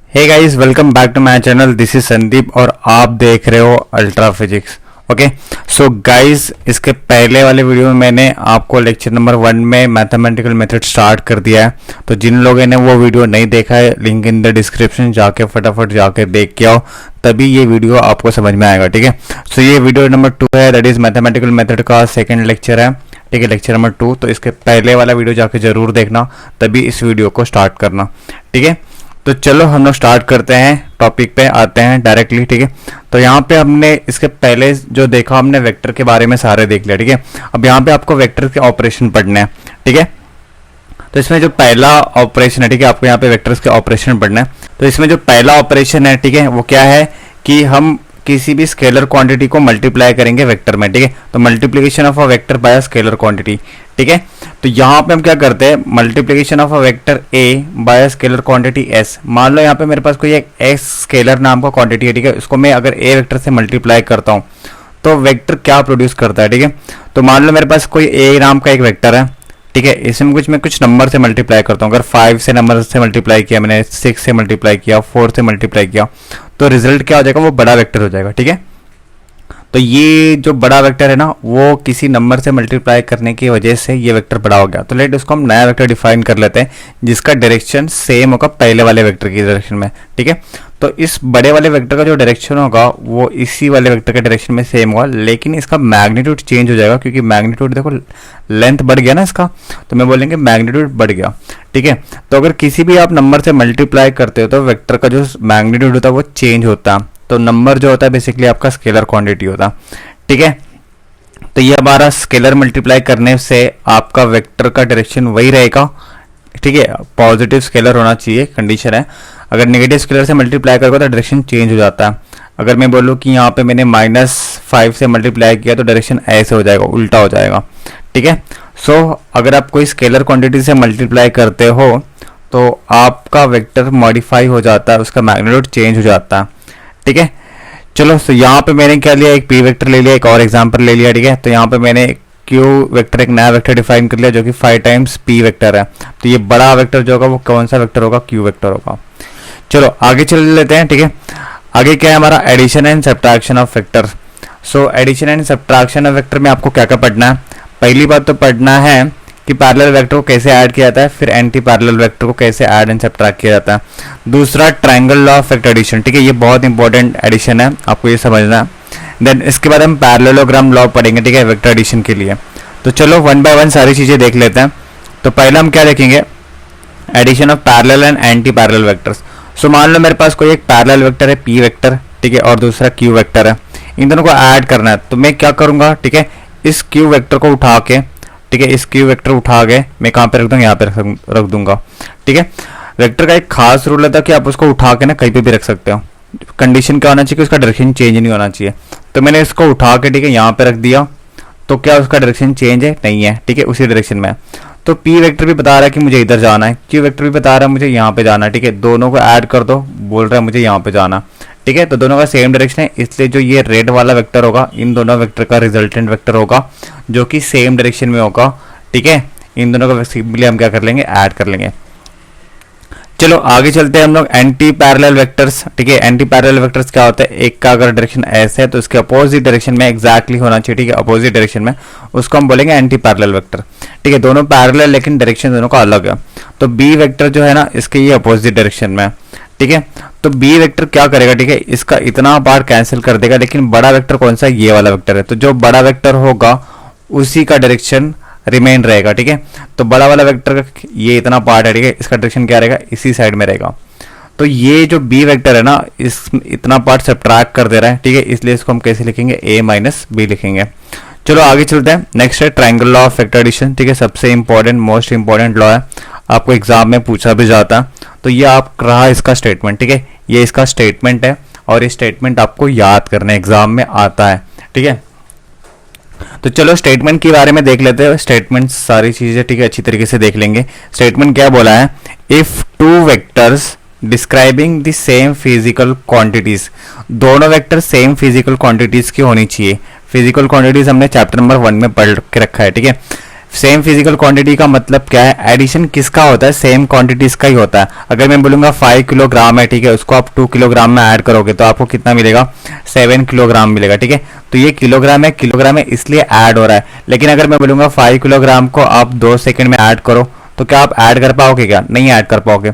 Hey guys, welcome back to my channel. This is Sandeep और आप देख रहे हो ultra physics. Okay, so guys, इसके पहले वाले वीडियो में मैंने आपको लेक्चर नंबर 1 में मैथमेटिकल मेथड स्टार्ट कर दिया है। तो जिन लोगों ने वो वीडियो नहीं देखा है, लिंक इन द डिस्क्रिप्शन, जाके फटाफट जाके देख के आओ, तभी ये वीडियो आपको समझ में आएगा। ठीक है, सो ये वीडियो नंबर 2 है, दैट इज मैथमेटिकल मेथड का सेकेंड लेक्चर है। ठीक है, लेक्चर नंबर 2। तो इसके पहले वाला वीडियो जाके जरूर देखना, तभी इस वीडियो को स्टार्ट करना। ठीक है, तो चलो हम लोग स्टार्ट करते हैं, टॉपिक पे आते हैं डायरेक्टली। ठीक है, तो यहाँ पे हमने इसके पहले जो देखा, हमने वेक्टर के बारे में सारे देख लिया। ठीक है, अब यहाँ पे आपको वेक्टर के ऑपरेशन पढ़ने हैं। ठीक है, तो इसमें जो पहला ऑपरेशन है, ठीक है, आपको यहाँ पे वेक्टर्स के ऑपरेशन पढ़ना है। तो इसमें जो पहला ऑपरेशन है, ठीक है, वो क्या है कि हम किसी भी स्केलर क्वांटिटी को मल्टीप्लाई करेंगे वेक्टर में। ठीक है, तो multiplication of a vector by a scalar quantity. ठीक है, तो यहाँ पे हम क्या करते हैं, multiplication of a vector a by a scalar quantity s. मान लो यहाँ पे मेरे पास कोई एक एस स्केलर नाम का क्वांटिटी है। ठीक है, उसको मैं अगर ए वेक्टर से मल्टीप्लाई करता हूँ तो वेक्टर क्या प्रोड्यूस करता है। ठीक है, तो मान लो मेरे पास कोई ए नाम का एक वेक्टर है। ठीक है, इसमें मैं कुछ नंबर से मल्टीप्लाई करता हूँ। अगर 5 से नंबर से मल्टीप्लाई किया मैंने, 6 से मल्टीप्लाई किया, 4 से मल्टीप्लाई किया, तो रिजल्ट क्या हो जाएगा, वो बड़ा वेक्टर हो जाएगा। ठीक है, तो ये जो बड़ा वेक्टर है ना, वो किसी नंबर से मल्टीप्लाई करने की वजह से ये वेक्टर बड़ा हो गया। तो लेट उसको हम नया वेक्टर डिफाइन कर लेते हैं, जिसका डायरेक्शन सेम होगा पहले वाले वेक्टर की डायरेक्शन में। ठीक है, तो इस बड़े वाले वेक्टर का जो डायरेक्शन होगा वो इसी वाले वेक्टर के डायरेक्शन में सेम होगा, लेकिन इसका मैग्नीट्यूड चेंज हो जाएगा, क्योंकि मैग्नीट्यूड देखो, लेंथ बढ़ गया ना इसका, तो मैं बोलेंगे मैग्नीट्यूड बढ़ गया। ठीक है, तो अगर किसी भी आप नंबर से मल्टीप्लाई करते हो तो वेक्टर का जो मैग्नीट्यूड होता है वो चेंज होता है। तो नंबर जो होता है बेसिकली आपका स्केलर क्वांटिटी होता है। ठीक है, तो ये हमारा स्केलर मल्टीप्लाई करने से आपका वेक्टर का डायरेक्शन वही रहेगा। ठीक है, पॉजिटिव स्केलर होना चाहिए, कंडीशन है। अगर नेगेटिव स्केलर से मल्टीप्लाई करोगे तो डायरेक्शन चेंज हो जाता है। अगर मैं बोलूँ कि यहाँ पे मैंने -5 से मल्टीप्लाई किया तो डायरेक्शन ऐसे हो जाएगा, उल्टा हो जाएगा। ठीक है, सो अगर आप कोई स्केलर क्वांटिटी से मल्टीप्लाई करते हो तो आपका वेक्टर मॉडिफाई हो जाता है, उसका मैग्नीट्यूड चेंज हो जाता है। ठीक है, चलो, तो यहाँ पे मैंने क्या लिया, एक पी वेक्टर ले लिया, एक और एग्जांपल ले लिया। ठीक है, तो यहाँ पे मैंने क्यू वेक्टर, एक नया वेक्टर डिफाइन कर लिया जो कि 5 टाइम्स पी वेक्टर है। तो ये बड़ा वेक्टर जो होगा वो कौन सा वेक्टर होगा, क्यू वेक्टर होगा। चलो आगे चल लेते हैं। ठीक है, आगे क्या है हमारा, addition and subtraction of vector. So addition and subtraction of vector में आपको क्या क्या पढ़ना है। पहली बात तो पढ़ना है कि पैरेलल वेक्टर को कैसे ऐड किया जाता है, फिर एंटी पैरेलल वेक्टर को कैसे ऐड एंड सब्ट्रैक्ट किया जाता है। दूसरा, triangle law of vector addition. ठीक है, ये बहुत इंपॉर्टेंट एडिशन है, आपको ये समझना है। देन इसके बाद हम पैरेललोग्राम लॉ पढ़ेंगे। ठीक है, वेक्टर एडिशन के लिए। तो चलो 1 बाय 1 सारी चीजें देख लेते हैं। तो पहला हम क्या देखेंगे, addition of parallel and anti parallel vectors. So मान लो मेरे पास कोई एक पैरेलल वेक्टर है पी वेक्टर, ठीक है, और दूसरा क्यू वेक्टर है। इन दोनों को ऐड करना है, तो मैं क्या करूंगा, ठीक है, इस क्यू वेक्टर को उठा के, ठीक है, इस क्यू वेक्टर उठा के मैं कहाँ पे रख दूंगा, यहाँ पे रख दूंगा। ठीक है, वेक्टर का एक खास रूल है कि आप उसको उठा के ना कहीं पे भी रख सकते हो। कंडीशन क्या होना चाहिए कि उसका डायरेक्शन चेंज नहीं होना चाहिए। तो मैंने इसको उठा के, ठीक है, यहाँ पे रख दिया, तो क्या उसका डायरेक्शन चेंज है, नहीं है। ठीक है, उसी डायरेक्शन में। तो पी वेक्टर भी बता रहा है कि मुझे इधर जाना है, क्यू वेक्टर भी बता रहा है मुझे यहाँ पे जाना है। ठीक है, दोनों को ऐड कर दो, बोल रहा है मुझे यहाँ पे जाना। ठीक है, तो दोनों का सेम डायरेक्शन है, इसलिए जो ये रेड वाला वेक्टर होगा, इन दोनों वेक्टर का रिजल्टेंट वेक्टर होगा जो कि सेम डायरेक्शन में होगा। ठीक है, इन दोनों को सिंपली हम क्या कर लेंगे, ऐड कर लेंगे। चलो आगे चलते हैं हम लोग, एंटी पैरेलल वेक्टर्स। ठीक है, एंटी पैरेलल वेक्टर्स क्या होता है, एक का अगर डायरेक्शन ऐसे है तो इसके अपोजिट डायरेक्शन में एग्जैक्टली होना चाहिए। ठीक है, अपोजिट डायरेक्शन में, उसको हम बोलेंगे एंटी पैरेलल वेक्टर। ठीक है, दोनों पैरेलल लेकिन डायरेक्शन दोनों का अलग है। तो बी वेक्टर जो है ना, इसके ये अपोजिट डायरेक्शन में। ठीक है, तो बी वेक्टर क्या करेगा, ठीक है, इसका इतना पार्ट कैंसिल कर देगा, लेकिन बड़ा वेक्टर कौन सा, ये वाला वेक्टर है। तो जो बड़ा वेक्टर होगा उसी का डायरेक्शन रिमेन रहेगा। ठीक है, तो बड़ा वाला वेक्टर का ये इतना पार्ट है, ठीक है, इसका डायरेक्शन क्या रहेगा, इसी साइड में रहेगा। तो ये जो बी वेक्टर है ना, इस इतना पार्ट सब्ट्रैक्ट कर दे रहा है। ठीक है, इसलिए इसको हम कैसे लिखेंगे, a माइनस बी लिखेंगे। चलो आगे चलते हैं। नेक्स्ट है triangle law of vector addition. ठीक है, सबसे इंपॉर्टेंट, मोस्ट इंपॉर्टेंट लॉ है, आपको एग्जाम में पूछा भी जाता है। तो ये आप रहा इसका स्टेटमेंट। ठीक है, ये इसका स्टेटमेंट है और ये स्टेटमेंट आपको याद करना एग्जाम में आता है। ठीक है, तो चलो स्टेटमेंट के बारे में देख लेते हैं। स्टेटमेंट सारी चीजें, ठीक है, अच्छी तरीके से देख लेंगे। स्टेटमेंट क्या बोला है, if two vectors describing the same physical quantities, दोनों वेक्टर सेम फिजिकल क्वांटिटीज की होनी चाहिए। फिजिकल क्वांटिटीज हमने चैप्टर नंबर 1 में पढ़ के रखा है। ठीक है, सेम फिजिकल क्वांटिटी का मतलब क्या है, एडिशन किसका होता है, सेम क्वांटिटीज का ही होता है। अगर मैं बोलूंगा 5 किलोग्राम है, ठीक है, उसको आप 2 किलोग्राम में ऐड करोगे तो आपको कितना मिलेगा, 7 किलोग्राम मिलेगा, ठीक है। तो ये किलोग्राम है इसलिए ऐड हो रहा है। लेकिन अगर मैं बोलूंगा 5 किलोग्राम को आप 2 सेकंड में ऐड करो, तो क्या आप ऐड कर पाओगे, क्या नहीं ऐड कर पाओगे,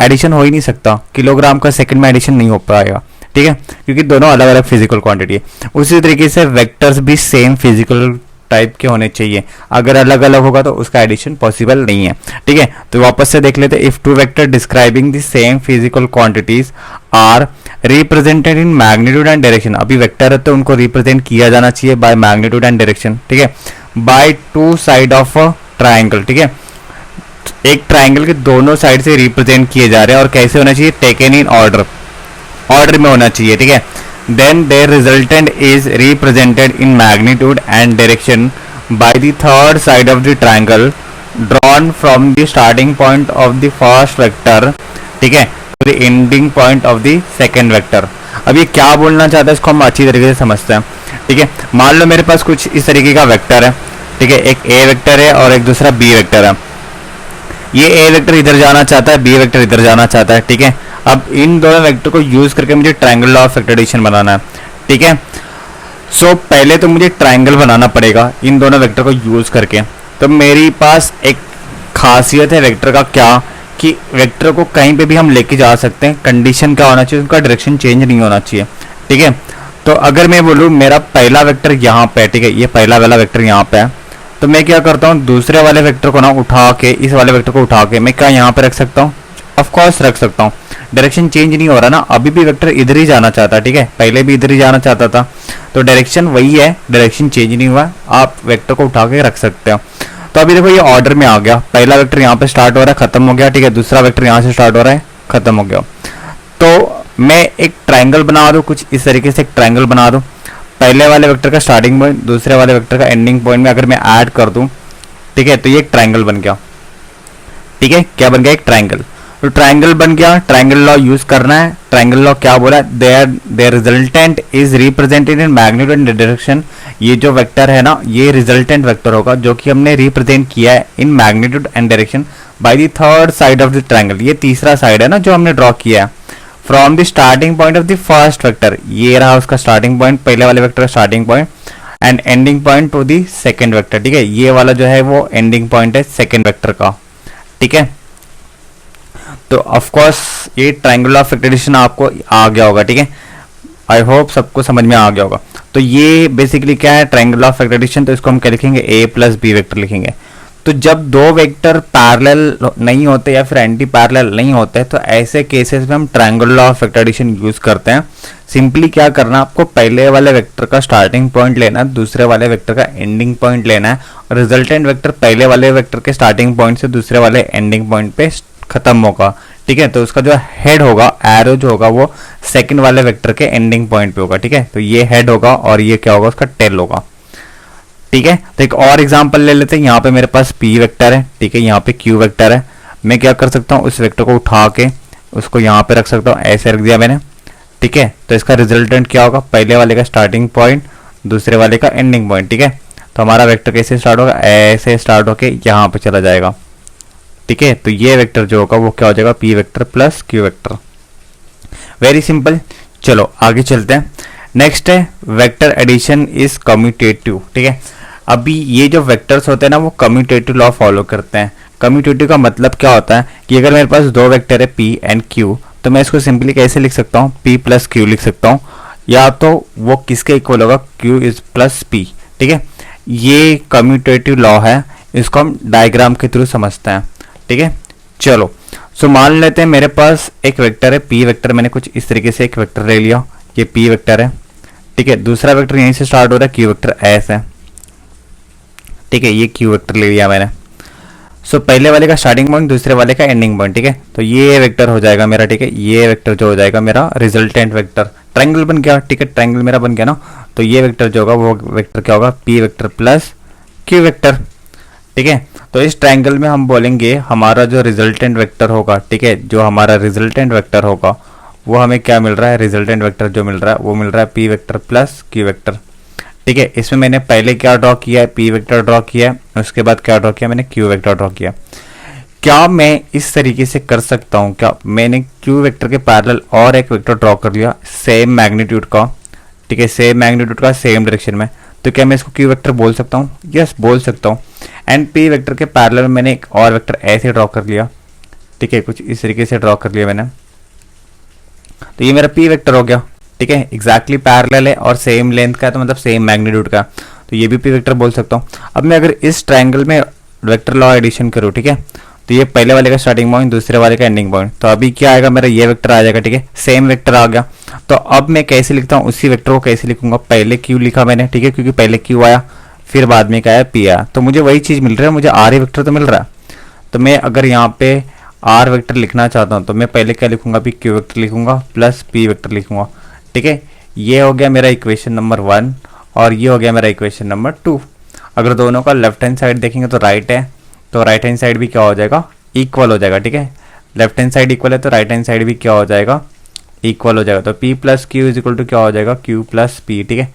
एडिशन हो ही नहीं सकता, किलोग्राम का सेकंड में एडिशन नहीं हो पाएगा, ठीक है, क्योंकि दोनों अलग अलग फिजिकल क्वांटिटी है। उसी तरीके से वेक्टर्स भी सेम फिजिकल टाइप के होने चाहिए, अगर अलग अलग होगा तो उसका एडिशन पॉसिबल नहीं है, ठीक है। तो वापस से देख लेते, if two vector describing the same physical quantities are represented in magnitude and direction, अभी वेक्टर है तो उनको रिप्रेजेंट किया जाना चाहिए बाय मैग्नीट्यूड एंड डायरेक्शन, ठीक है, by two side of triangle, ठीक है, एक ट्राइंगल के दोनों साइड से रिप्रेजेंट किए जा रहे हैं, और कैसे होना चाहिए, टेकन इन ऑर्डर, ऑर्डर में होना चाहिए, ठीक है। then their resultant is represented in magnitude and direction by the third side of the triangle drawn from the starting point of the first vector, ठीक है, to the ending point of the second vector। अब ये क्या बोलना चाहता है इसको हम अच्छी तरीके से समझते हैं, ठीक है। मान लो मेरे पास कुछ इस तरीके का वेक्टर है, ठीक है, एक ए वेक्टर है और एक दूसरा बी वेक्टर है। ये ए वेक्टर इधर जाना चाहता है, बी वेक्टर इधर जाना चाहता है, ठीक है। अब इन दोनों वेक्टर को यूज करके मुझे ट्रायंगल लॉ ऑफ वेक्टर बनाना है, ठीक है। सो पहले तो मुझे ट्रायंगल बनाना पड़ेगा इन दोनों वेक्टर को यूज करके। तो मेरी पास एक खासियत है वेक्टर का, क्या कि वेक्टर को कहीं पे भी हम लेके जा सकते हैं, कंडीशन क्या होना चाहिए, उनका डायरेक्शन चेंज नहीं होना चाहिए, ठीक है। तो अगर मैं बोलूँ मेरा पहला वेक्टर यहाँ पे है, ठीक है, ये पहला वाला वेक्टर यहाँ पे है, तो मैं क्या करता हूँ, दूसरे वाले वेक्टर को ना उठा के, इस वाले वेक्टर को उठा के मैं क्या यहाँ पे रख सकता हूँ, ऑफ कोर्स रख सकता हूँ, डायरेक्शन चेंज नहीं हो रहा ना, अभी भी वेक्टर इधर ही जाना चाहता है, ठीक है, पहले भी इधर ही जाना चाहता था, तो डायरेक्शन वही है, डायरेक्शन चेंज नहीं हुआ, आप वेक्टर को उठा के रख सकते हो। तो अभी देखो ये ऑर्डर में आ गया, पहला वेक्टर यहाँ पे स्टार्ट हो रहा है, खत्म हो गया, ठीक है, दूसरा वेक्टर यहाँ से स्टार्ट हो रहा है, खत्म हो गया। तो मैं एक ट्राइंगल बना दूं, कुछ इस तरीके से एक ट्राइंगल बना दूं, पहले वाले वेक्टर का स्टार्टिंग पॉइंट दूसरे वाले वेक्टर का एंडिंग पॉइंट में अगर मैं ऐड कर दूं, ठीक है, तो ये एक ट्राइंगल बन गया, ठीक है, क्या बन गया, एक ट्राइंगल। तो ट्राइंगल बन गया, ट्राइंगल लॉ यूज करना है। ट्राइंगल लॉ क्या बोला, their resultant is represented in magnitude and direction, ये जो वेक्टर है ना, ये रिजल्टेंट वेक्टर होगा जो कि हमने रिप्रेजेंट किया है इन magnitude and direction by the third side of the triangle, ये तीसरा साइड है ना जो हमने ड्रॉ किया है, from the starting point of the first vector, ये रहा उसका स्टार्टिंग पॉइंट, पहले वाले वेक्टर का starting point, and ending point two the second vector, ठीक है, ये वाला जो है वो एंडिंग पॉइंट है सेकंड वेक्टर का, ठीक है। तो ऑफ कोर्स ये ट्रायंगल ऑफ वेक्टर आपको आ गया होगा, ठीक है, आई होप सबको समझ में आ गया होगा। तो ये बेसिकली क्या है, ट्रायंगल ऑफ वेक्टर, तो इसको हम क्या लिखेंगे, ए प्लस बी वेक्टर लिखेंगे। तो जब दो वेक्टर पैरेलल नहीं होते या फिर एंटी पैरेलल नहीं होते, तो ऐसे केसेस में हम triangle law of vector addition use करते हैं। सिंपली क्या करना, आपको पहले वाले वेक्टर का स्टार्टिंग पॉइंट लेना है, दूसरे वाले वेक्टर का एंडिंग पॉइंट लेना है, और रिजल्टेंट वेक्टर पहले वाले वेक्टर के स्टार्टिंग पॉइंट से दूसरे वाले एंडिंग पॉइंट पे खत्म होगा, ठीक है। तो उसका जो हेड होगा, एरो जो होगा वो सेकंड वाले वेक्टर के एंडिंग पॉइंट पे होगा, ठीक है। तो ये हेड होगा और ये क्या होगा, उसका टेल होगा, ठीक है। तो एक और एग्जांपल ले लेते हैं, यहाँ पे मेरे पास p वेक्टर है, ठीक है, यहाँ पे q वेक्टर है, मैं क्या कर सकता हूँ, उस वेक्टर को उठा के उसको यहाँ पे रख सकता हूँ, ऐसे रख दिया मैंने, ठीक है। तो इसका रिजल्टेंट क्या होगा, पहले वाले का स्टार्टिंग पॉइंट दूसरे वाले का एंडिंग पॉइंट, ठीक है। तो हमारा वेक्टर कैसे स्टार्ट होगा, ऐसे स्टार्ट होके यहाँ पे चला जाएगा, ठीक है। तो ये वेक्टर जो होगा वो क्या हो जाएगा, p vector plus q vector, very simple. चलो आगे चलते हैं। नेक्स्ट है वेक्टर एडिशन इज कम्यूटेटिव, ठीक है। अभी ये जो वेक्टर्स होते हैं ना वो कम्यूटेटिव लॉ फॉलो करते हैं। कम्यूटेटिव का मतलब क्या होता है कि अगर मेरे पास दो वेक्टर है p एंड q, तो मैं इसको सिंपली कैसे लिख सकता हूँ, p प्लस q लिख सकता हूँ, या तो वो किसके इक्वल होगा, q इज प्लस p, ठीक है। ये कम्यूटेटिव लॉ है, इसको हम डायग्राम के थ्रू समझते हैं, ठीक है। चलो सो मान लेते हैं मेरे पास एक वेक्टर है p वेक्टर, मैंने कुछ इस तरीके से एक वेक्टर ले लिया, ये p वेक्टर है, ठीक है। दूसरा वेक्टर यहीं से स्टार्ट हो रहा है, q वेक्टर s है, ठीक है, ये q वेक्टर ले लिया मैंने। सो पहले वाले का स्टार्टिंग पॉइंट दूसरे वाले का एंडिंग पॉइंट, ठीक है। तो ये वेक्टर हो जाएगा मेरा, ठीक है, ये वेक्टर जो हो जाएगा मेरा रिजल्टेंट वेक्टर, ट्रायंगल बन गया, ठीक है, ट्रायंगल मेरा बन गया ना। तो ये वेक्टर जो होगा वो वेक्टर क्या होगा, p vector plus q vector, ठीक है। तो इस ट्रायंगल में हम बोलेंगे हमारा जो रिजल्टेंट वेक्टर होगा, ठीक है, जो हमारा रिजल्टेंट वेक्टर होगा वो हमें क्या मिल रहा है, रिजल्टेंट वेक्टर जो मिल रहा है वो मिल रहा है p vector plus q vector, ठीक है, इसमें मैंने पहले क्या ड्रॉ किया है, पी वेक्टर ड्रॉ किया है, उसके बाद क्या ड्रॉ किया मैंने, क्यू वेक्टर ड्रॉ किया। क्या मैं इस तरीके से कर सकता हूँ, क्या मैंने क्यू वेक्टर के पैरेलल और एक वेक्टर ड्रॉ कर लिया सेम मैग्नीट्यूड का, ठीक है, सेम मैग्नीट्यूड का सेम डायरेक्शन में, तो क्या मैं इसको क्यू वेक्टर बोल सकता हूँ? यस, बोल सकता हूँ। एंड पी वेक्टर के पैरेलल में मैंने एक और वेक्टर ऐसे ड्रॉ कर लिया, ठीक है, कुछ इस तरीके से ड्रॉ कर लिया मैंने, तो ये मेरा पी वेक्टर हो गया। ठीक है, एग्जैक्टली पैरेलल है और सेम लेंथ का है, तो मतलब सेम मैग्नीट्यूड का, तो ये भी पी वेक्टर बोल सकता हूँ। अब मैं अगर इस ट्रायंगल में वेक्टर लॉ एडिशन करूँ, ठीक है, तो ये पहले वाले का स्टार्टिंग पॉइंट, दूसरे वाले का एंडिंग पॉइंट, तो अभी क्या आएगा मेरा, ये वेक्टर आ जाएगा। ठीक है, सेम वेक्टर आ गया। तो अब मैं कैसे लिखता हूँ, उसी वेक्टर को कैसे लिखूंगा, पहले क्यू लिखा मैंने, ठीक है, क्योंकि पहले क्यू आया, फिर बाद में क्या आया, पी आया, तो मुझे वही चीज मिल रहा है, मुझे आर वेक्टर तो मिल रहा है। तो मैं अगर यहाँ पे आर वेक्टर लिखना चाहता हूँ तो मैं पहले क्या लिखूंगा, भी क्यू वेक्टर लिखूंगा प्लस पी वेक्टर लिखूंगा। ठीक है, ये हो गया मेरा इक्वेशन नंबर 1 और ये हो गया मेरा इक्वेशन नंबर 2। अगर दोनों का लेफ्ट हैंड साइड देखेंगे तो राइट है, तो राइट हैंड साइड भी क्या हो जाएगा, इक्वल हो जाएगा। ठीक है, लेफ्ट हैंड साइड इक्वल है तो राइट हैंड साइड भी क्या हो जाएगा, इक्वल हो जाएगा। तो p plus q is equal to क्या हो जाएगा, q प्लस पी। ठीक है,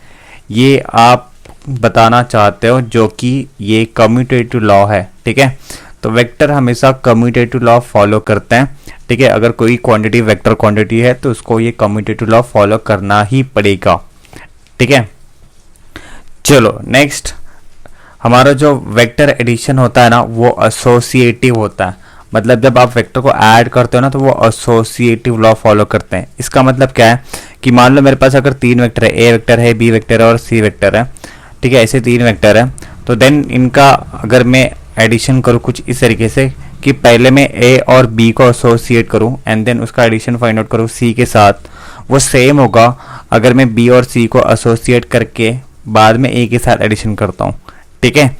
ये आप बताना चाहते हो जो कि ये कम्यूटेटिव लॉ है। ठीक है, तो वेक्टर हमेशा कम्यूटेटिव लॉ फॉलो करते हैं। ठीक है, अगर कोई क्वांटिटी वेक्टर क्वांटिटी है तो उसको ये कम्यूटेटिव लॉ फॉलो करना ही पड़ेगा। ठीक है, चलो नेक्स्ट, हमारा जो वेक्टर एडिशन होता है ना वो एसोसिएटिव होता है। मतलब जब आप वेक्टर को ऐड करते हो ना तो वो एसोसिएटिव लॉ फॉलो करते हैं। इसका मतलब क्या है कि मान लो मेरे पास अगर 3 वेक्टर है, ए वेक्टर है, बी वेक्टर है और सी वेक्टर है। ठीक है, ऐसे 3 वेक्टर है, तो देन इनका अगर मैं एडिशन करूँ कुछ इस तरीके से कि पहले मैं ए और बी को एसोसिएट करूँ एंड देन उसका एडिशन फाइंड आउट करूँ सी के साथ, वो सेम होगा अगर मैं बी और सी को एसोसिएट करके बाद में ए के साथ एडिशन करता हूँ। ठीक है,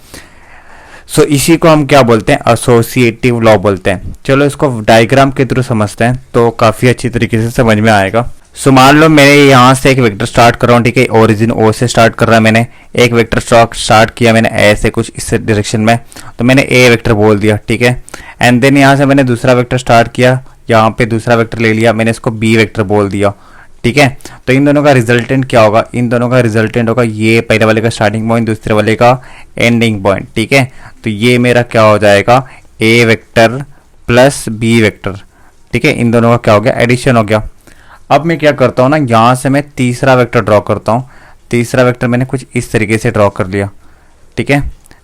सो इसी को हम क्या बोलते हैं, एसोसिएटिव लॉ बोलते हैं। चलो इसको डायग्राम के थ्रू समझते हैं तो काफी अच्छी तरीके से समझ में आएगा। सो मान लो मैं यहाँ से एक वेक्टर स्टार्ट कर रहा हूँ। ठीक है, ओरिजिन ओ से स्टार्ट कर रहा है, मैंने एक वेक्टर स्टार्ट किया मैंने ऐसे कुछ इस डायरेक्शन में, तो मैंने ए वेक्टर बोल दिया। ठीक है, एंड देन यहाँ से मैंने दूसरा वेक्टर स्टार्ट किया, यहाँ पे दूसरा वेक्टर ले लिया, मैंने इसको बी वेक्टर बोल दिया। ठीक है, तो इन दोनों का रिजल्टेंट क्या होगा, इन दोनों का रिजल्टेंट होगा ये पहले वाले का स्टार्टिंग पॉइंट, दूसरे वाले का एंडिंग पॉइंट। ठीक है, तो ये मेरा क्या हो जाएगा, ए वेक्टर प्लस बी वेक्टर। ठीक है, इन दोनों का क्या हो गया, एडिशन हो गया। अब मैं क्या करता हूँ ना, यहाँ से मैं तीसरा वेक्टर ड्रॉ करता हूँ। तीसरा वेक्टर मैंने कुछ इस तरीके से ड्रॉ कर लिया। ठीक है,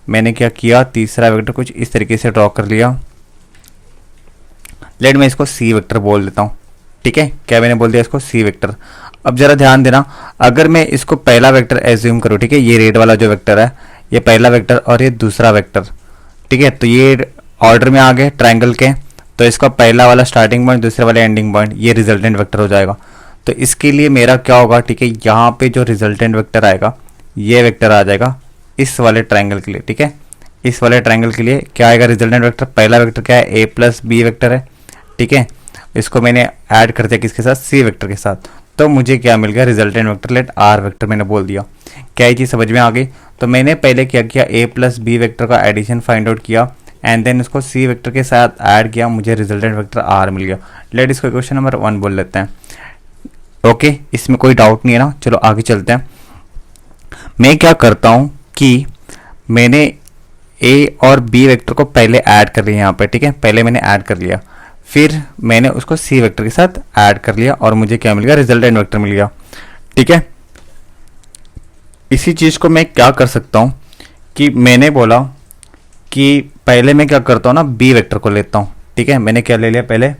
मैंने क्या किया, तीसरा वेक्टर कुछ इस तरीके से ड्रॉ कर लिया। लेट मैं इसको सी वेक्टर बोल देता हूँ। ठीक है, क्या मैंने बोल दिया इसको, सी वेक्टर। अब जरा ध्यान देना, अगर मैं इसको पहला वेक्टर एज्यूम करूँ, ठीक है, ये रेड वाला जो वेक्टर है ये पहला वेक्टर और ये दूसरा वेक्टर। ठीक है, तो ये ऑर्डर में आ गए ट्रायंगल के, तो इसका पहला वाला स्टार्टिंग पॉइंट, दूसरे वाला एंडिंग पॉइंट, ये रिजल्टेंट वेक्टर हो जाएगा। तो इसके लिए मेरा क्या होगा, ठीक है, यहाँ पे जो रिजल्टेंट वेक्टर आएगा ये वेक्टर आ जाएगा इस वाले ट्रायंगल के लिए। ठीक है, इस वाले ट्रायंगल के लिए क्या आएगा रिजल्टेंट वेक्टर, पहला वेक्टर क्या है, ए प्लस बी वेक्टर है। ठीक है, इसको मैंने ऐड कर दिया किसके साथ, सी वेक्टर के साथ, तो मुझे क्या मिल गया, resultant vector let r vector मैंने बोल दिया। क्या ये चीज़ समझ में आ गई? तो मैंने पहले क्या किया, ए प्लस बी वेक्टर का एडिशन फाइंड आउट किया एंड देन इसको सी वेक्टर के साथ ऐड किया, मुझे रिजल्टेंट वेक्टर आर मिल गया। लेट इसको क्वेश्चन नंबर 1 बोल लेते हैं। ओके, इसमें कोई डाउट नहीं है ना, चलो आगे चलते हैं। मैं क्या करता हूं कि मैंने ए और बी वेक्टर को पहले ऐड कर लिया यहाँ पे। ठीक है, पहले मैंने ऐड कर लिया, फिर मैंने उसको सी वेक्टर के साथ ऐड कर लिया और मुझे क्या मिल गया, रिजल्टेंट वेक्टर मिल गया। ठीक है, इसी चीज को मैं क्या कर सकता हूं कि मैंने बोला कि पहले मैं क्या करता हूं ना, बी वेक्टर को लेता हूं। ठीक है, मैंने क्या ले लिया, पहले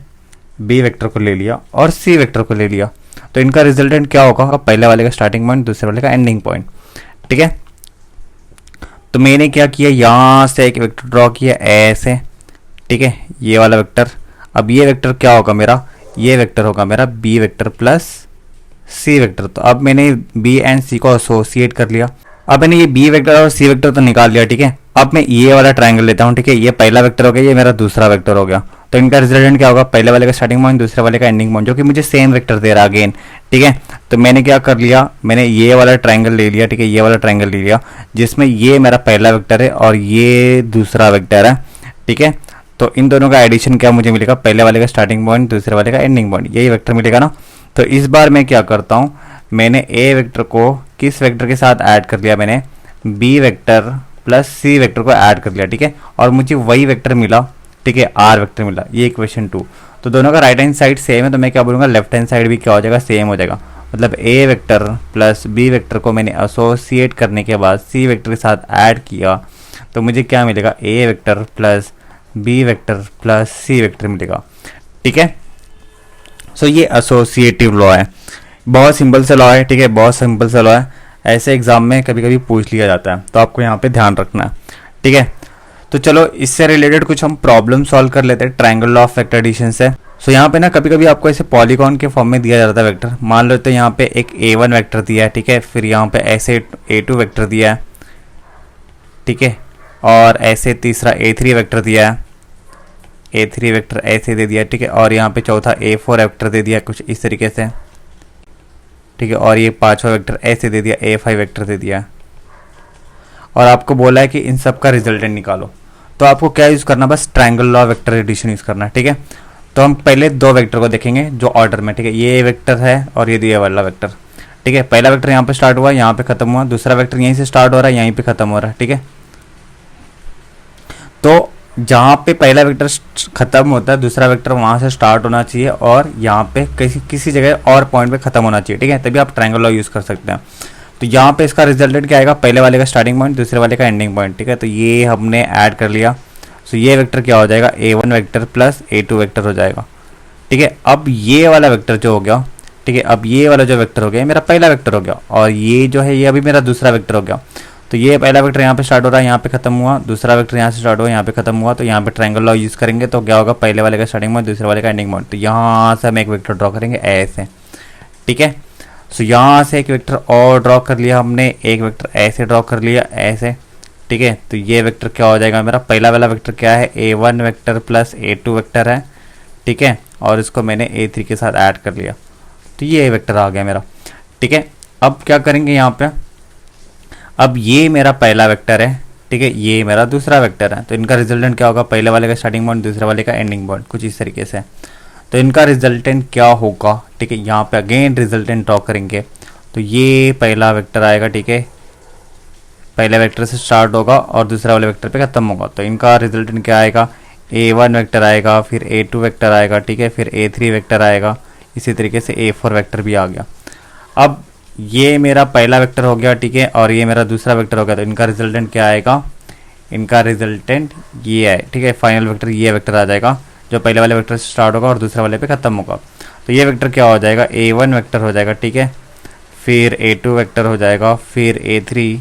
बी वेक्टर को ले लिया और सी वेक्टर को ले लिया, तो इनका रिजल्टेंट क्या होगा, पहले वाले का स्टार्टिंग पॉइंट, दूसरे वाले का एंडिंग पॉइंट। ठीक है, तो मैंने क्या किया, यहां से एक वेक्टर ड्रॉ किया ऐसे। ठीक है, ये वाला वेक्टर, अब ये वेक्टर क्या होगा मेरा, ये वेक्टर होगा मेरा B vector plus C vector. तो अब मैंने बी एंड सी को एसोसिएट कर लिया। अब मैंने ये बी वेक्टर और सी वेक्टर तो निकाल लिया। ठीक है, अब मैं ये वाला ट्रायंगल लेता हूँ। ठीक है, ये पहला वेक्टर हो गया, ये मेरा दूसरा वेक्टर हो गया, तो इनका रिजल्टेंट क्या होगा, पहले वाले का स्टार्टिंग पॉइंट, दूसरे वाले का एंडिंग पॉइंट, जो कि मुझे सेम वेक्टर दे रहा अगेन। ठीक है, तो मैंने क्या कर लिया, मैंने ये वाला ट्रायंगल ले लिया। ठीक है, ये वाला ट्रायंगल ले लिया जिसमें ये मेरा पहला वेक्टर है और ये दूसरा वेक्टर है। ठीक है, तो इन दोनों का एडिशन क्या मुझे मिलेगा, पहले वाले का स्टार्टिंग पॉइंट, दूसरे वाले का एंडिंग पॉइंट, यही वेक्टर मिलेगा ना। तो इस बार मैं क्या करता हूँ, मैंने ए वेक्टर को किस वेक्टर के साथ ऐड कर लिया मैंने, B vector plus C vector को ऐड कर लिया, ठीक है, और मुझे वही वेक्टर मिला, ठीक है, आर वेक्टर मिला। ये इक्वेशन 2। तो दोनों का राइट हैंड साइड सेम है, तो मैं क्या बोलूँगा, लेफ्ट हैंड साइड भी क्या हो जाएगा, सेम हो जाएगा। मतलब ए वेक्टर प्लस बी वेक्टर को मैंने एसोसिएट करने के बाद सी वेक्टर के साथ ऐड किया, तो मुझे क्या मिलेगा, A vector plus B vector plus C vector मिलेगा, ठीक है। सो ये एसोसिएटिव लॉ है, बहुत सिंपल सा लॉ है, ठीक है, बहुत सिंपल सा लॉ है। ऐसे एग्जाम में कभी कभी पूछ लिया जाता है, तो आपको यहाँ पे ध्यान रखना है, ठीक है। तो चलो इससे रिलेटेड कुछ हम प्रॉब्लम सॉल्व कर लेते हैं triangle law of vector addition से। सो यहाँ पे ना कभी कभी आपको ऐसे पॉलीगॉन के फॉर्म में दिया जाता है वेक्टर। मान लो तो यहाँ पे एक a1 वेक्टर दिया है, ठीक है, फिर यहाँ पे ऐसे a2 वेक्टर दिया है, ठीक है, और ऐसे तीसरा a3 वेक्टर दिया है, a3 वेक्टर ऐसे दे दिया, ठीक है, और यहाँ पे चौथा a4 वेक्टर दे दिया कुछ इस तरीके से, ठीक है, और ये पांचवा वेक्टर ऐसे दे दिया, a5 वेक्टर दे दिया, और आपको बोला है कि इन सब का रिजल्टेंट निकालो। तो आपको क्या यूज़ करना, बस triangle law vector addition use करना है, ठीक है। तो हम पहले दो वेक्टर को देखेंगे जो ऑर्डर में, ठीक है, ये वेक्टर है और ये दिया वाला वेक्टर, ठीक है। पहला वेक्टर यहाँ पे स्टार्ट हुआ, यहाँ पे खत्म हुआ, दूसरा वेक्टर यहीं से स्टार्ट हो रहा है, यहीं पे खत्म हो रहा है, ठीक है। तो जहाँ पे पहला वेक्टर खत्म होता है, दूसरा वेक्टर वहाँ से स्टार्ट होना चाहिए और यहाँ पे किसी जगह और पॉइंट पे खत्म होना चाहिए, ठीक है, तभी आप ट्रायंगल लॉ यूज़ कर सकते हैं। तो यहाँ पे इसका रिजल्टेंट क्या आएगा, पहले वाले का स्टार्टिंग पॉइंट, दूसरे वाले का एंडिंग पॉइंट, ठीक है। तो ये हमने ऐड कर लिया, तो ये वेक्टर क्या हो जाएगा, a1 vector plus a2 vector हो जाएगा, ठीक है। अब ये वाला वेक्टर जो हो गया, ठीक है, अब ये वाला जो वेक्टर हो गया मेरा पहला वेक्टर हो गया, और ये जो है ये अभी मेरा दूसरा वेक्टर हो गया। तो ये पहला वेक्टर यहाँ पे स्टार्ट हो रहा है, यहाँ पे खत्म हुआ, दूसरा वेक्टर यहाँ से स्टार्ट हुआ, यहाँ पे खत्म हुआ, तो यहाँ पे ट्रायंगल लॉ यूज़ करेंगे तो क्या होगा, पहले वाले का स्टार्टिंग पॉइंट, दूसरे वाले का एंडिंग पॉइंट। तो यहाँ से हम एक वेक्टर ड्रॉ करेंगे ऐसे, ठीक है। सो यहाँ से एक वेक्टर और ड्रॉ कर लिया हमने, एक वेक्टर ऐसे ड्रॉ कर लिया ऐसे, ठीक है। तो ये वेक्टर क्या हो जाएगा, मेरा पहला वाला वेक्टर क्या है, a1 vector plus a2 vector है, ठीक है, और इसको मैंने a3 के साथ ऐड कर लिया, तो ये वेक्टर आ गया मेरा, ठीक है। अब क्या करेंगे यहाँ पे, अब ये मेरा पहला वेक्टर है, ठीक है, ये मेरा दूसरा वेक्टर है, तो इनका रिजल्टेंट क्या होगा, पहले वाले का स्टार्टिंग पॉइंट, दूसरे वाले का एंडिंग पॉइंट, कुछ इस तरीके से। तो इनका रिजल्टेंट क्या होगा, ठीक है, यहाँ पे अगेन रिजल्टेंट ड्रॉ करेंगे, तो ये पहला वेक्टर आएगा, ठीक है, पहले वेक्टर से स्टार्ट होगा और दूसरा वाले वेक्टर पे खत्म होगा। तो इनका रिजल्टेंट क्या आएगा, a1 वेक्टर आएगा, फिर a2 वेक्टर आएगा, ठीक है, फिर a3 वेक्टर आएगा, इसी तरीके से a4 वेक्टर भी आ गया। अब ये मेरा पहला वेक्टर हो गया, ठीक है, और ये मेरा दूसरा वेक्टर हो गया, तो इनका रिजल्टेंट क्या आएगा, इनका रिजल्टेंट ये है, ठीक है, फाइनल वेक्टर ये वेक्टर आ जाएगा जो पहले वाले वेक्टर से स्टार्ट होगा और दूसरे वाले पे खत्म होगा। तो ये वेक्टर क्या हो जाएगा, a1 वेक्टर हो जाएगा, ठीक है, फिर a2 वेक्टर हो जाएगा, फिर a3,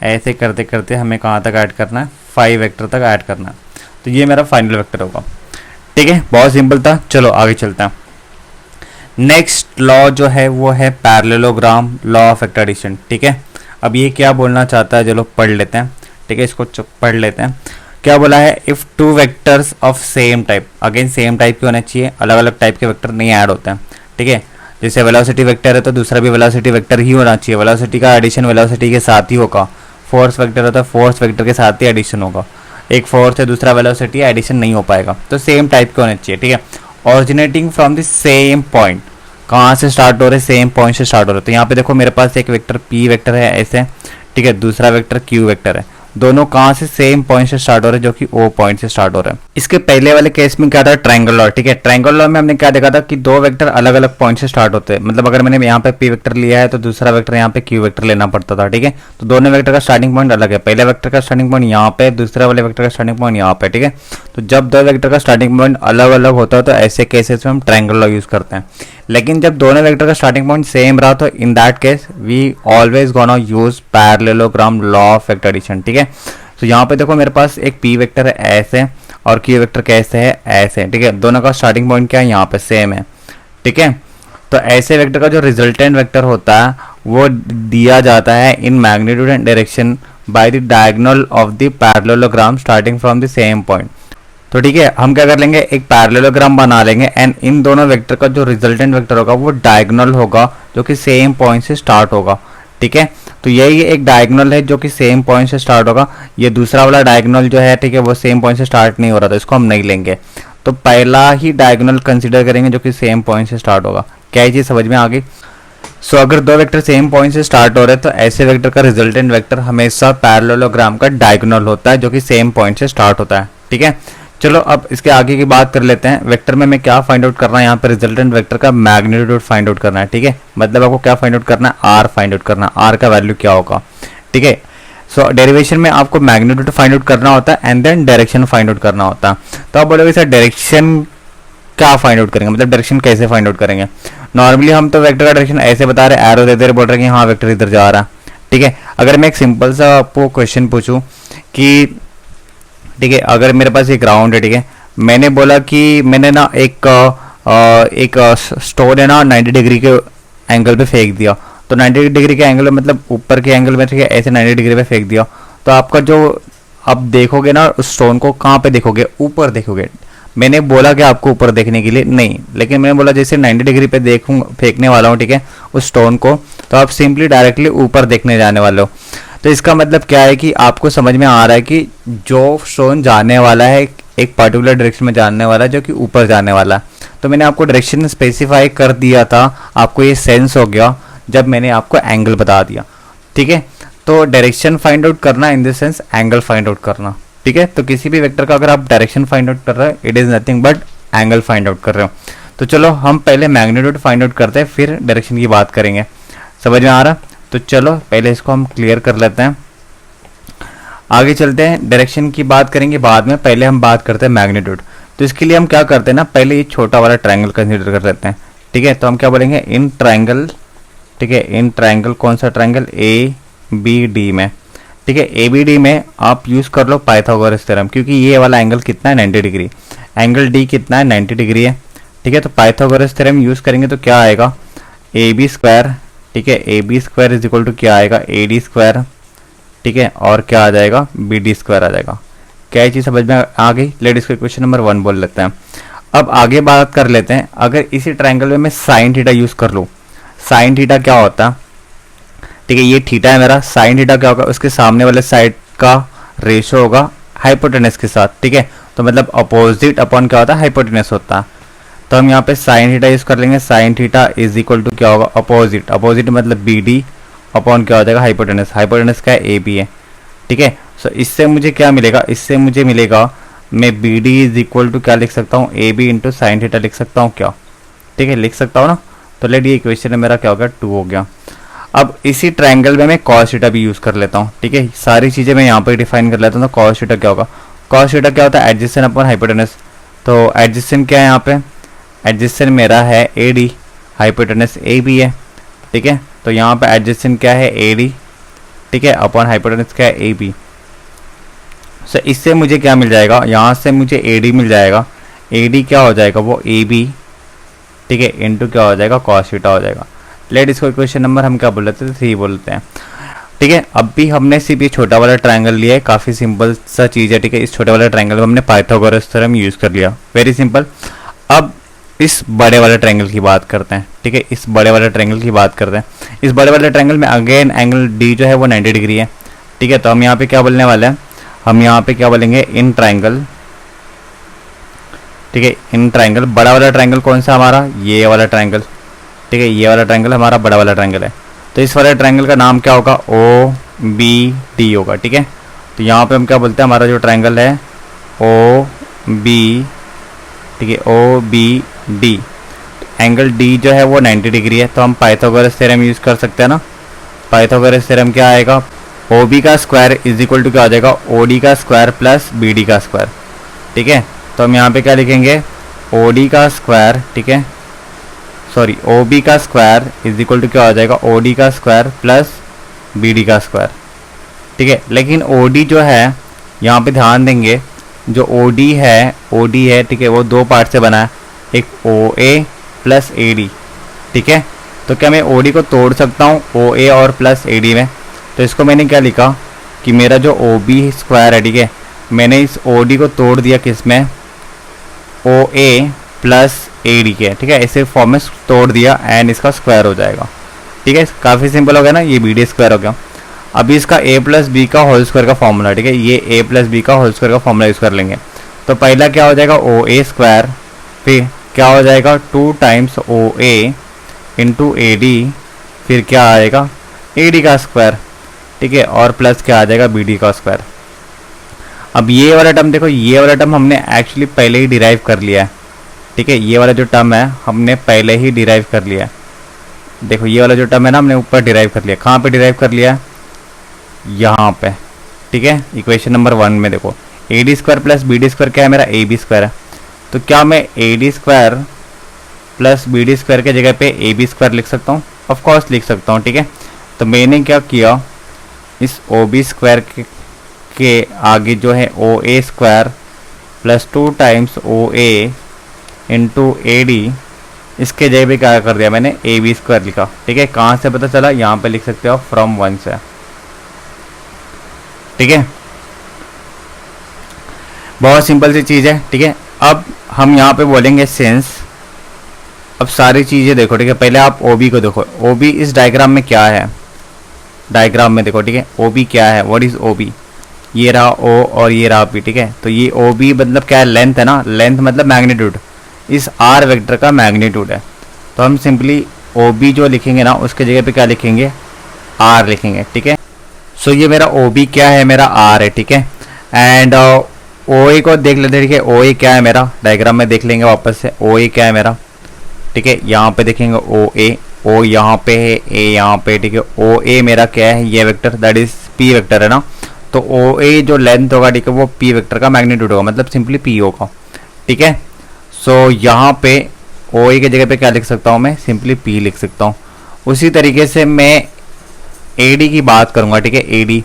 ऐसे करते करते हमें कहाँ तक ऐड करना है, 5 वेक्टर तक ऐड करना है। तो ये मेरा फाइनल वेक्टर होगा, ठीक है, बहुत सिंपल था। चलो आगे चलते हैं। नेक्स्ट लॉ जो है वो है parallelogram law of vector addition, ठीक है। अब ये क्या बोलना चाहता है, चलो पढ़ लेते हैं, ठीक है, इसको पढ़ लेते हैं। क्या बोला है, if two vectors of same type, again same type के होने चाहिए, अलग अलग टाइप के वेक्टर नहीं ऐड होते हैं, ठीक है। जैसे वेलोसिटी वेक्टर है तो दूसरा भी वेलोसिटी वेक्टर ही होना चाहिए, वेलोसिटी का एडिशन वेलोसिटी के साथ ही होगा। फोर्स वेक्टर होता है, फोर्स वेक्टर के साथ ही एडिशन होगा, एक फोर्स है दूसरा वेलोसिटी, एडिशन नहीं हो पाएगा। तो सेम टाइप के होने चाहिए, ठीक है। Originating from the same point, कहाँ से स्टार्ट हो रहे, सेम पॉइंट से स्टार्ट हो रहे। तो यहाँ पे देखो मेरे पास एक वेक्टर p वेक्टर है ऐसे, ठीक है, दूसरा वेक्टर q वेक्टर है, दोनों कहाँ से, सेम पॉइंट से स्टार्ट हो रहे हैं, जो कि O पॉइंट से स्टार्ट हो रहे हैं। इसके पहले वाले केस में क्या था, ट्रायंगल लॉ, ठीक है। ट्रायंगल लॉ में हमने क्या देखा था कि दो वेक्टर अलग अलग पॉइंट से स्टार्ट होते हैं, मतलब अगर मैंने यहाँ पे P वेक्टर लिया है तो दूसरा वेक्टर यहाँ पे Q वेक्टर लेना पड़ता था, ठीक है। तो दोनों वेक्टर का स्टार्टिंग पॉइंट अलग है, पहले वेक्टर का स्टार्टिंग पॉइंट यहाँ पे, दूसरे वाले वेक्टर का स्टार्टिंग पॉइंट यहाँ पे, ठीक है। तो जब दो वेक्टर का स्टार्टिंग पॉइंट अलग अलग होता है तो ऐसे केसेस में हम ट्रायंगल लॉ यूज करते हैं। लेकिन जब दोनों वेक्टर का स्टार्टिंग पॉइंट सेम रहा तो in that case we always gonna use parallelogram law of vector addition, ठीक है। तो यहाँ पे देखो मेरे पास एक p वेक्टर है ऐसे और q वेक्टर कैसे है ऐसे, ठीक है, दोनों का स्टार्टिंग पॉइंट क्या है, यहाँ पे सेम है, ठीक है। तो ऐसे वेक्टर का जो रिजल्टेंट वेक्टर होता है वो दिया जाता है इन magnitude and direction by the diagonal of the parallelogram starting from the same point. तो ठीक है, हम क्या कर लेंगे, एक पैरेललोग्राम बना लेंगे एंड इन दोनों वेक्टर का जो रिजल्टेंट वेक्टर होगा वो डायगोनल होगा जो कि सेम पॉइंट से स्टार्ट होगा, ठीक है। तो यही एक डायगोनल है जो कि सेम पॉइंट से स्टार्ट होगा। ये दूसरा वाला डायगोनल जो है, ठीक है, वो सेम पॉइंट से स्टार्ट नहीं हो रहा था, इसको हम नहीं लेंगे। तो पहला ही डायगोनल कंसीडर करेंगे जो कि सेम पॉइंट से स्टार्ट होगा। क्या ये चीज़ समझ में आ गई? सो अगर दो वेक्टर सेम पॉइंट से स्टार्ट हो रहे हैं तो ऐसे वेक्टर का रिजल्टेंट वेक्टर हमेशा पैरेललोग्राम का डायगोनल होता है जो कि सेम पॉइंट से स्टार्ट होता है। ठीक है, चलो अब इसके आगे की बात कर लेते हैं। वेक्टर में मैं क्या फाइंड आउट करना है, यहाँ पे रिजल्टेंट वेक्टर का मैग्नीट्यूड फाइंड आउट करना है। ठीक है, मतलब आपको क्या फाइंड आउट करना है, आर फाइंड आउट करना है, आर का वैल्यू क्या होगा। ठीक है, सो डेरिवेशन में आपको मैग्नीट्यूड फाइंड आउट करना होता है and then direction find out करना होता है। तो आप बोलोगे सर डायरेक्शन क्या फाइंड आउट करेंगे, मतलब डायरेक्शन कैसे फाइंड आउट करेंगे। नॉर्मली हम तो वेक्टर का डायरेक्शन ऐसे बता रहे हैं, एरो देते रहे, बोल रहे हैं कि हाँ वेक्टर इधर जा रहा है। ठीक है, अगर मैं एक सिंपल सा आपको क्वेश्चन पूछूं कि ठीक है, अगर मेरे पास एक ग्राउंड है, ठीक है, मैंने बोला कि मैंने ना एक स्टोन है ना 90 डिग्री के एंगल पे फेंक दिया, तो 90 डिग्री के एंगल में मतलब ऊपर के एंगल में, ठीक है, ऐसे 90 डिग्री पे फेंक दिया, तो आपका जो आप देखोगे ना उस स्टोन को कहाँ पे देखोगे, ऊपर देखोगे। मैंने बोला कि आपको ऊपर देखने के लिए नहीं, लेकिन मैंने बोला जैसे 90 डिग्री पे देखूँ फेंकने वाला हूँ, ठीक है, उस स्टोन को, तो आप सिंपली डायरेक्टली ऊपर देखने जाने वाले हो। तो इसका मतलब क्या है कि आपको समझ में आ रहा है कि जो स्टोन जाने वाला है एक पर्टिकुलर डायरेक्शन में जाने वाला है जो कि ऊपर जाने वाला है। तो मैंने आपको डायरेक्शन स्पेसिफाई कर दिया था, आपको ये सेंस हो गया जब मैंने आपको एंगल बता दिया। ठीक है, तो डायरेक्शन फाइंड आउट करना in the sense angle find out करना। ठीक है, तो किसी भी वेक्टर का अगर आप डायरेक्शन फाइंड आउट कर रहे हो it is nothing but angle find out कर रहे हो। तो चलो हम पहले मैग्नीट्यूड फाइंड आउट करते हैं, फिर डायरेक्शन की बात करेंगे। समझ में आ रहा? तो चलो पहले इसको हम क्लियर कर लेते हैं, आगे चलते हैं। डायरेक्शन की बात करेंगे बाद में, पहले हम बात करते हैं मैग्नीट्यूड। तो इसके लिए हम क्या करते हैं ना, पहले ये छोटा वाला ट्रायंगल कंसीडर कर लेते हैं। ठीक है, तो हम क्या बोलेंगे, इन ट्रायंगल, ठीक है, इन ट्रायंगल, कौन सा ट्रायंगल, ए बी डी में। ठीक है, ए बी डी में आप यूज कर लो पाइथागोरस थ्योरम, क्योंकि ये वाला एंगल कितना है 90 डिग्री, एंगल डी कितना है 90 डिग्री है। ठीक है, तो पाइथागोरस थ्योरम यूज करेंगे तो क्या आएगा, ए बी स्क्वायर, ठीक है, a b square is equal to क्या आएगा, ए डी स्क्वायर। ठीक है, और क्या आ जाएगा, बी डी स्क्वायर आ जाएगा। क्या ये चीज़ समझ में आ गई? लेट इसको क्वेश्चन नंबर 1 बोल लेते हैं। अब आगे बात कर लेते हैं, अगर इसी ट्रायंगल में मैं साइन थीटा यूज कर लूँ, साइन थीटा क्या होता है, ठीक है, ये थीटा है मेरा, साइन थीटा क्या होगा, उसके सामने वाले साइड का रेशो होगा हाइपोटेनस के साथ। ठीक है, तो मतलब अपोजिट अपॉन क्या होता है, हाइपोटेनस होता है। तो हम यहाँ पे साइन थीटा यूज कर लेंगे, sine theta is equal to क्या होगा, अपोजिट, अपोजिट मतलब बी डी अपॉन क्या हो जाएगा, हाइपोटेनस, हाइपोटेनस का ए बी है। ठीक है, सो इससे मुझे क्या मिलेगा, इससे मुझे मिलेगा, मैं b d is equal to क्या लिख सकता हूँ, a b into sine theta लिख सकता हूँ क्या। ठीक है, लिख सकता हूँ ना। तो लेट ये इक्वेशन मेरा क्या हो गया, 2 हो गया। अब इसी ट्रायंगल में मैं कॉस थीटा भी यूज कर लेता हूँ। ठीक है, सारी चीजें मैं यहाँ पर डिफाइन कर लेता हूँ। तो कॉस थीटा क्या होगा, कॉस थीटा क्या होता है, एडजेसेंट अपॉन हाइपोटेनस। तो एडजेसेंट क्या है यहाँ पे, एडजेसेंट मेरा है a d, hypotenuse a b है। ठीक है, तो यहाँ पे एडजेसेंट क्या है, ए डी, ठीक है, अपॉन हाइपोटेनस क्या है, ए बी। सो इससे मुझे क्या मिल जाएगा, यहाँ से मुझे ए डी मिल जाएगा, ए डी क्या हो जाएगा, वो ए बी, ठीक है, इंटू क्या हो जाएगा, कॉस थीटा हो जाएगा। लेट इसको इक्वेशन नंबर हम क्या बोल लेते हैं, 3 बोलते हैं। ठीक है, अब भी हमने सिर्फ ये छोटा वाला ट्रायंगल लिया है, काफ़ी सिंपल सा चीज़ है। ठीक है, इस छोटे वाले ट्रायंगल में हमने पाइथागोरस थ्योरम यूज़ कर लिया, वेरी सिंपल। अब इस बड़े वाले ट्रायंगल की बात करते हैं। ठीक है, इस बड़े वाले ट्रायंगल की बात करते हैं। इस बड़े वाले ट्रायंगल में अगेन एंगल डी जो है वो 90 डिग्री है। ठीक है, तो हम यहाँ पे क्या बोलने वाले हैं, हम यहाँ पे क्या बोलेंगे, इन ट्रायंगल। ठीक है, इन ट्रायंगल, बड़ा वाला ट्रायंगल कौन सा हमारा, ये वाला ट्रायंगल। ठीक है, ये वाला ट्रायंगल हमारा बड़ा वाला ट्रायंगल है। तो इस वाले ट्रायंगल का नाम क्या होगा, ओ बी डी होगा। ठीक है, तो यहाँ पे हम क्या बोलते हैं, हमारा जो ट्रायंगल है ओ बी, ठीक है, o b d, angle d जो है वो 90 डिग्री है। तो हम पाइथागोरस थ्योरम यूज कर सकते हैं ना। पाइथागोरस थ्योरम क्या आएगा, ओ बी का स्क्वायर इज इक्वल टू क्या हो जाएगा, ओ डी का स्क्वायर प्लस बी डी का स्क्वायर। ठीक है, तो हम यहाँ पे क्या लिखेंगे, ओ डी का स्क्वायर, ठीक है, सॉरी, ओ बी का स्क्वायर इज इक्वल टू क्या हो जाएगा, ओ डी का स्क्वायर प्लस बी डी का स्क्वायर। ठीक है, लेकिन ओ डी जो है, यहाँ पे ध्यान देंगे, जो ओ डी है, ठीक है, वो 2 पार्ट से बना है, एक ओ ए प्लस ए डी। ठीक है, तो क्या मैं ओ डी को तोड़ सकता हूँ ओ ए और प्लस ए डी में। तो इसको मैंने क्या लिखा कि मेरा जो ओ बी स्क्वायर है, ठीक है, मैंने इस ओ डी को तोड़ दिया किस में, ओ ए प्लस ए डी के। ठीक है, ऐसे फॉर्म में तोड़ दिया एंड इसका स्क्वायर हो जाएगा। ठीक है, काफ़ी सिंपल हो गया ना, ये बी डी स्क्वायर हो गया। अभी इसका ए प्लस बी का होल स्क्वायर का फॉर्मूला, ठीक है, ये ए प्लस बी का होल स्क्वायर का फॉर्मूला यूज़ कर लेंगे। तो पहला क्या हो जाएगा, ओ ए स्क्वायर, फिर क्या हो जाएगा 2 times o a into a d फिर क्या आएगा AD का स्क्वायर, ठीक है, और प्लस क्या आ जाएगा BD का स्क्वायर। अब ये वाला टर्म देखो, ये वाला टर्म हमने एक्चुअली पहले ही डिराइव कर लिया है, ठीक है, ये वाला जो टर्म है हमने पहले ही डिराइव कर लिया है। देखो ये वाला जो टर्म है ना हमने ऊपर डिराइव कर लिया। कहाँ पे डिराइव कर लिया है? यहाँ पे, ठीक है, इक्वेशन नंबर 1 में देखो AD square plus BD square क्या है मेरा AB स्क्वायर है। तो क्या मैं AD square plus BD square के जगह पे AB स्क्वायर लिख सकता हूँ? ऑफ कोर्स लिख सकता हूँ, ठीक है। तो मैंने क्या किया, इस OB स्क्वायर के आगे जो है OA square plus 2 times OA into AD, इसके जगह पे क्या कर दिया मैंने AB स्क्वायर लिखा, ठीक है। कहाँ से पता चला? यहाँ पे लिख सकते हो फ्रॉम 1 से, ठीक है। बहुत सिंपल सी चीज़ है, ठीक है। अब हम यहाँ पे बोलेंगे सेंस। अब सारी चीज़ें देखो, ठीक है। पहले आप OB को देखो, OB इस डायग्राम में क्या है, डायग्राम में देखो, ठीक है। OB क्या है, व्हाट इज OB? ये रहा O और ये रहा P, ठीक है। तो ये OB मतलब क्या है? लेंथ है ना, लेंथ मतलब मैग्नीट्यूड, इस R वेक्टर का मैग्नीट्यूड है। तो हम सिंपली OB जो लिखेंगे ना उसके जगह पे क्या लिखेंगे? R लिखेंगे, ठीक है। सो ये मेरा OB क्या है? मेरा R है, ठीक है। एंड OA को देख लेते हैं, ठीक है। OA क्या है मेरा? डायग्राम में देख लेंगे वापस से। OA क्या है मेरा, ठीक है। यहाँ पे देखेंगे OA, O यहाँ पे है, A यहाँ पे, ठीक है। OA मेरा क्या है? ये vector, that is P vector है ना। तो OA जो लेंथ होगा, ठीक है, वो P वेक्टर का मैग्नीट्यूड होगा, मतलब सिंपली P होगा, ठीक है। सो यहाँ पे OA की जगह पे क्या लिख सकता हूँ मैं? सिंपली P लिख सकता हूँ। उसी तरीके से मैं AD की बात करूँगा, ठीक है। AD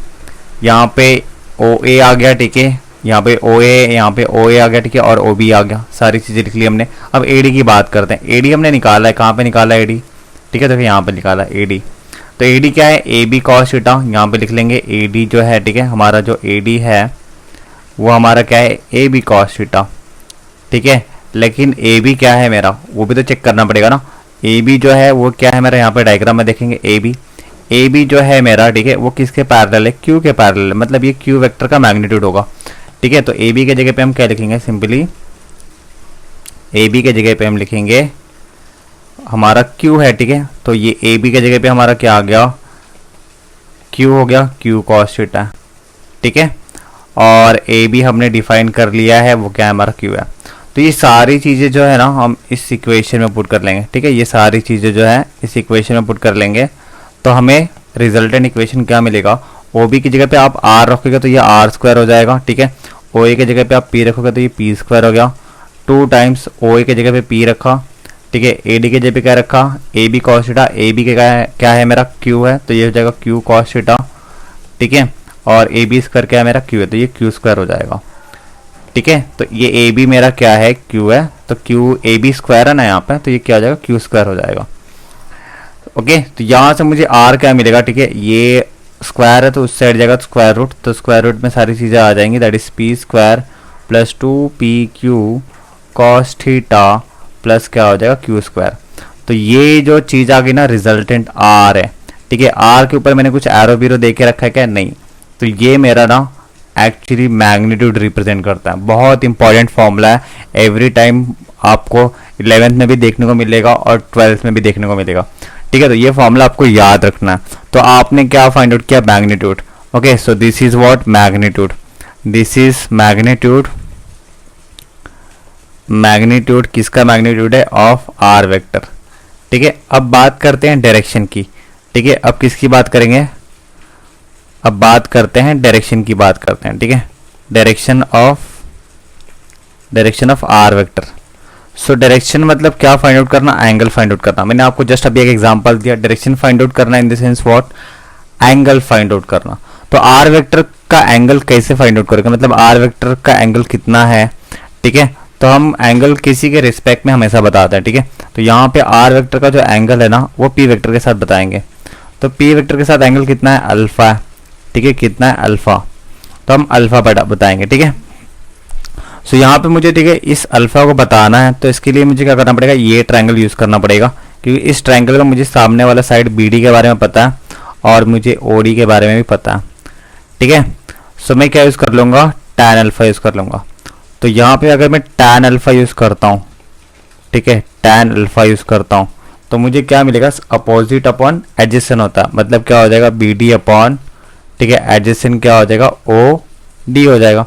यहाँ पे OA आ गया, ठीक है, यहाँ पे OA, यहाँ पे OA आ गया, ठीक है, और OB आ गया, सारी चीज़ें लिख ली हमने। अब AD की बात करते हैं। AD हमने निकाला है, कहाँ पे निकाला है AD? ठीक है, तो यहाँ पे निकाला AD। तो AD क्या है? AB cos थीटा, यहाँ पे लिख लेंगे AD जो है, ठीक है, हमारा जो AD है वो हमारा क्या है? AB cos थीटा, ठीक है। लेकिन AB क्या है मेरा, वो भी तो चेक करना पड़ेगा ना। AB जो है वो क्या है मेरा? यहाँ पे डायग्राम में देखेंगे AB जो है मेरा, ठीक है, वो किसके पैरेलल है? Q के पैरेलल है, मतलब ये Q वेक्टर का मैग्नीट्यूड होगा, ठीक है। तो AB के जगह पे हम क्या लिखेंगे? सिंपली AB के जगह पे हम लिखेंगे हमारा Q है, ठीक है। तो ये AB के जगह पे हमारा क्या आ गया? Q हो गया, Q cos थीटा, ठीक है। और AB हमने डिफाइन कर लिया है, वो क्या है? हमारा Q है। तो ये सारी चीज़ें जो है ना हम इस इक्वेशन में पुट कर लेंगे, ठीक है। ये सारी चीज़ें जो है इस इक्वेशन में पुट कर लेंगे तो हमें रिजल्टेंट इक्वेशन क्या मिलेगा? OB की जगह पे आप R रखोगे तो ये R स्क्वायर हो जाएगा, ठीक है। OA की जगह पे आप P रखोगे तो ये P स्क्वायर हो गया। 2 टाइम्स OA की जगह पे P रखा, ठीक है। AD की जगह पे क्या रखा? AB cos theta. AB के क्या है मेरा? Q है, तो ये हो जाएगा Q cos थीटा, ठीक है। और AB स्क्वायर क्या है मेरा? Q है, तो ये Q स्क्वायर हो जाएगा, ठीक है। तो ये AB मेरा क्या है? Q है, तो Q AB स्क्वायर है ना यहाँ पे, तो ये क्या हो जाएगा? Q स्क्वायर हो जाएगा, ओके। तो यहाँ से मुझे R क्या मिलेगा, ठीक है। ये स्क्वायर है तो उस साइड जाएगा स्क्वायर रूट, तो स्क्वायर रूट में सारी चीज़ें आ जाएंगी, that is P square plus 2PQ cos theta plus क्या हो जाएगा? Q square. तो ये जो चीज़ आ गई ना रिजल्टेंट R है, ठीक है। R के ऊपर मैंने कुछ एरो बीरो दे के रखा है क्या? नहीं। तो ये मेरा ना एक्चुअली मैग्नीट्यूड रिप्रेजेंट करता है। बहुत इंपॉर्टेंट फॉर्मूला है, एवरी टाइम आपको 11th में भी देखने को मिलेगा और 12th में भी देखने को मिलेगा, ठीक है। तो ये फॉर्मूला आपको याद रखना है। तो आपने क्या फाइंड आउट किया? Magnitude, okay. So this is what? Magnitude. This is magnitude. Magnitude किसका मैग्नीट्यूड है? ऑफ R वेक्टर, ठीक है। अब बात करते हैं डायरेक्शन की, ठीक है। अब किसकी बात करेंगे? अब बात करते हैं डायरेक्शन की बात करते हैं, ठीक है। Direction of R vector. So direction मतलब क्या फाइंड आउट करना? एंगल फाइंड आउट करना। मैंने आपको जस्ट अभी एक एग्जांपल दिया, डायरेक्शन फाइंड आउट करना in the sense what? Angle find out करना। तो R वेक्टर का एंगल कैसे फाइंड आउट करेंगे? मतलब R वेक्टर का एंगल कितना है, ठीक है। तो हम एंगल किसी के रिस्पेक्ट में हमेशा बताते हैं, ठीक है। तो यहाँ पे R वेक्टर का जो एंगल है ना वो P वेक्टर के साथ बताएंगे। तो P वेक्टर के साथ एंगल कितना है? अल्फा है, ठीक है। कितना है? अल्फा। तो हम अल्फा बताएंगे, ठीक है। सो यहाँ पे मुझे, ठीक है, इस अल्फा को बताना है तो इसके लिए मुझे क्या करना पड़ेगा? ये ट्रायंगल यूज करना पड़ेगा, क्योंकि इस ट्रायंगल का मुझे सामने वाला साइड BD के बारे में पता है और मुझे OD के बारे में भी पता है, ठीक है। सो मैं क्या यूज कर लूंगा? tan अल्फा यूज कर लूंगा। तो यहाँ पे अगर मैं tan अल्फा यूज करता हूँ, ठीक है, tan अल्फा यूज करता हूँ तो मुझे क्या मिलेगा, अपोजिट अपॉन एडजेसेंट होता है, मतलब क्या हो जाएगा बी डी अपॉन, ठीक है, एडजेसेंट क्या हो जाएगा ओ डी हो जाएगा,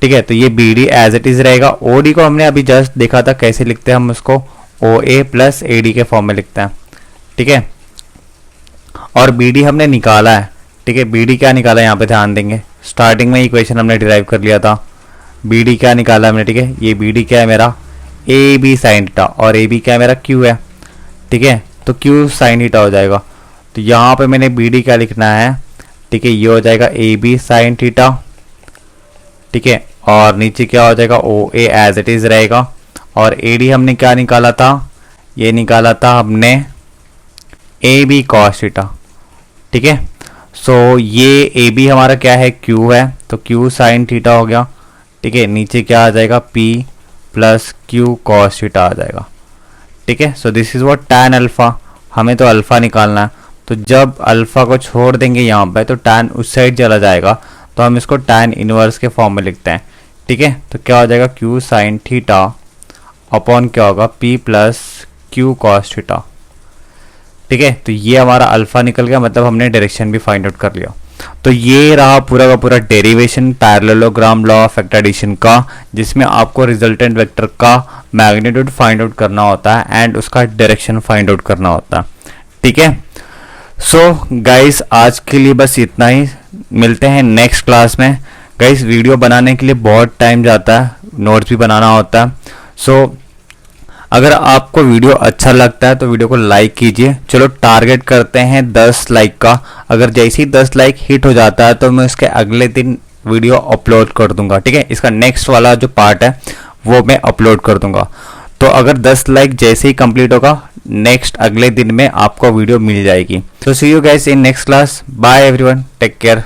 ठीक है। तो ये B D as it is रहेगा। ओ डी को हमने अभी जस्ट देखा था कैसे लिखते हैं, हम उसको ओ ए प्लस ए डी के फॉर्म में लिखते हैं, ठीक है। और बी डी हमने निकाला है, ठीक है। बी डी क्या निकाला है यहाँ पे ध्यान देंगे, स्टार्टिंग में इक्वेशन हमने डिराइव कर लिया था। बी डी क्या निकाला हमने, ठीक है, ये बी डी क्या है मेरा ए बी साइन थीटा, और ए बी क्या है मेरा क्यू है, ठीक है। तो क्यू साइन थीटा हो जाएगा। तो यहाँ पे मैंने बी डी क्या लिखना है, ठीक है, ये हो जाएगा ए बी साइन थीटा, ठीक है। और नीचे क्या हो जाएगा ओ ए एज इट इज रहेगा। और ए डी हमने क्या निकाला था, ये निकाला था हमने ए बी कॉस थीटा, ठीक है। सो ये ए बी हमारा क्या है क्यू है, तो क्यू साइन थीटा हो गया, ठीक है। नीचे क्या आ जाएगा P plus Q cos theta आ जाएगा, ठीक है। So this is what tan alpha, हमें तो अल्फा निकालना है। तो जब अल्फा को छोड़ देंगे यहाँ पे तो टैन उस साइड चला जाएगा, तो हम इसको टैन इनवर्स के फॉर्म में लिखते हैं, ठीक है। तो क्या हो जाएगा क्यू साइन थीटा अपॉन क्या होगा P plus Q cos theta, ठीक है। तो ये हमारा अल्फा निकल गया, मतलब हमने डायरेक्शन भी फाइंड आउट कर लिया। तो ये रहा पूरा का पूरा derivation parallelogram law of vector addition का, जिसमें आपको रिजल्टेंट वेक्टर का मैग्नीट्यूड फाइंड आउट करना होता है एंड उसका डायरेक्शन फाइंड आउट करना होता है, ठीक है। सो गाइस आज के लिए बस इतना ही, मिलते हैं नेक्स्ट क्लास में। गाइस वीडियो बनाने के लिए बहुत टाइम जाता है, नोट्स भी बनाना होता है। सो अगर आपको वीडियो अच्छा लगता है तो वीडियो को लाइक कीजिए। चलो टारगेट करते हैं 10 लाइक का। अगर जैसे ही 10 लाइक हिट हो जाता है तो मैं उसके अगले दिन वीडियो अपलोड कर दूंगा, ठीक है। इसका नेक्स्ट वाला जो पार्ट है वो मैं अपलोड कर दूंगा। तो अगर 10 लाइक जैसे ही कंप्लीट होगा, नेक्स्ट अगले दिन में आपको वीडियो मिल जाएगी। तो see you guys in next class, bye everyone, take care.